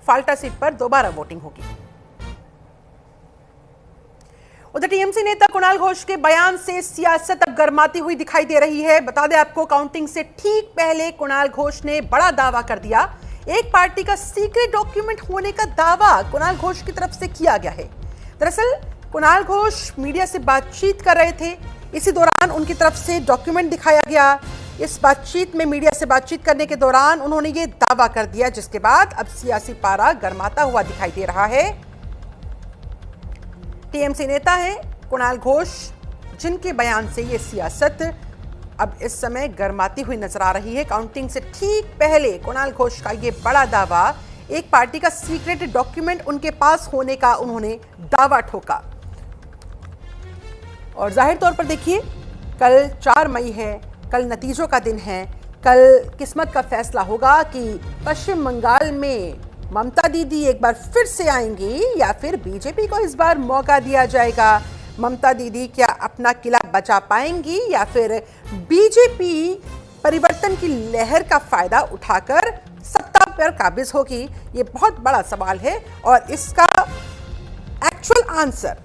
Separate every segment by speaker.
Speaker 1: Falta seat पर दोबारा voting होगी। उधर टीएमसी नेता कुणाल घोष के बयान से सियासत अब गर्माती हुई दिखाई दे रही है। बता दें आपको, काउंटिंग से ठीक पहले कुणाल घोष ने बड़ा दावा कर दिया। एक पार्टी का सीक्रेट डॉक्यूमेंट होने का दावा कुणाल घोष की तरफ से किया गया है। दरअसल कुणाल घोष मीडिया से बातचीत कर रहे थे, इसी दौरान उनकी तरफ से डॉक्यूमेंट दिखाया गया। इस बातचीत में मीडिया से बातचीत करने के दौरान उन्होंने ये दावा कर दिया, जिसके बाद अब सियासी पारा गर्माता हुआ दिखाई दे रहा है। टीएमसी नेता है कुणाल घोष, जिनके बयान से ये सियासत अब इस समय गर्माती हुई नजर आ रही है। काउंटिंग से ठीक पहले कुणाल घोष का ये बड़ा दावा, एक पार्टी का सीक्रेट डॉक्यूमेंट उनके पास होने का उन्होंने दावा ठोका। और जाहिर तौर पर देखिए, कल 4 मई है, कल नतीजों का दिन है। कल किस्मत का फैसला होगा कि पश्चिम बंगाल में ममता दीदी एक बार फिर से आएंगी या फिर बीजेपी को इस बार मौका दिया जाएगा। ममता दीदी क्या अपना किला बचा पाएंगी या फिर बीजेपी परिवर्तन की लहर का फायदा उठाकर सत्ता पर काबिज होगी? ये बहुत बड़ा सवाल है और इसका एक्चुअल आंसर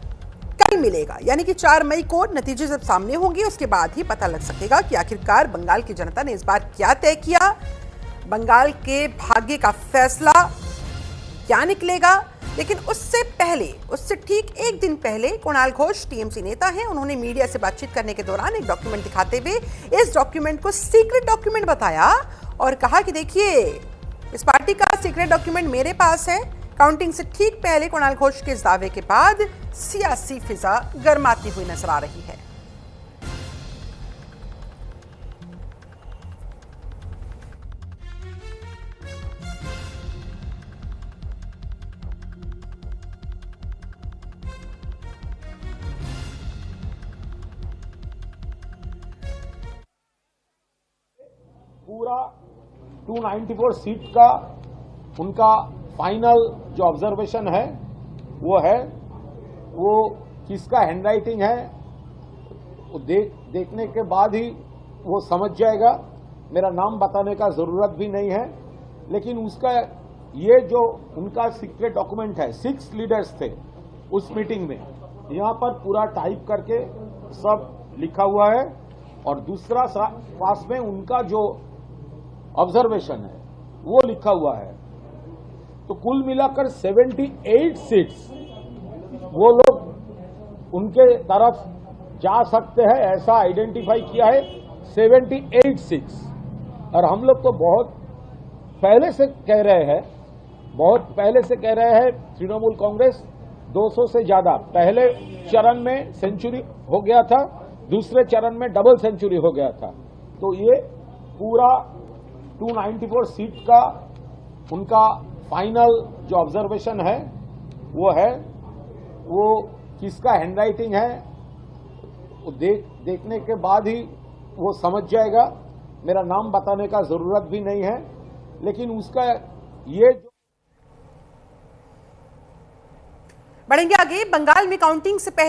Speaker 1: कल मिलेगा। यानी कि 4 मई को नतीजे जब सामने होंगे उसके बाद ही पता लग सकेगा कि आखिरकार बंगाल की जनता ने इस बार क्या तय किया, बंगाल के भाग्य का फैसला क्या निकलेगा। लेकिन उससे पहले, उससे ठीक एक दिन पहले कुणाल घोष टीएमसी नेता हैं, उन्होंने मीडिया से बातचीत करने के दौरान एक डॉक्यूमेंट दिखाते हुए इस डॉक्यूमेंट को सीक्रेट डॉक्यूमेंट बताया और कहा कि देखिए, इस पार्टी का सीक्रेट डॉक्यूमेंट मेरे पास है। काउंटिंग से ठीक पहले कुणाल घोष के इस दावे के बाद सियासी फिजा गर्माती हुई नजर आ रही है।
Speaker 2: पूरा 294 सीट का उनका फाइनल जो ऑब्जर्वेशन है वो किसका हैंडराइटिंग है वो देखने के बाद ही वो समझ जाएगा। मेरा नाम बताने का जरूरत भी नहीं है, लेकिन उसका ये जो उनका सीक्रेट डॉक्यूमेंट है, 6 लीडर्स थे उस मीटिंग में, यहाँ पर पूरा टाइप करके सब लिखा हुआ है। और दूसरा पास में उनका जो ऑब्जर्वेशन है वो लिखा हुआ है। तो कुल मिलाकर 78 सीट्स वो लोग उनके तरफ जा सकते हैं, ऐसा आइडेंटिफाई किया है 78 सीट्स। और हम लोग तो बहुत पहले से कह रहे हैं तृणमूल कांग्रेस 200 से ज्यादा, पहले चरण में सेंचुरी हो गया था, दूसरे चरण में डबल सेंचुरी हो गया था। तो ये पूरा 294 सीट का उनका फाइनल जो ऑब्जर्वेशन है वो किसका हैंडराइटिंग है वो देखने के बाद ही वो समझ जाएगा। मेरा नाम बताने का जरूरत भी नहीं है, लेकिन उसका ये जो
Speaker 1: बढ़ेंगे आगे। बंगाल में काउंटिंग से पहले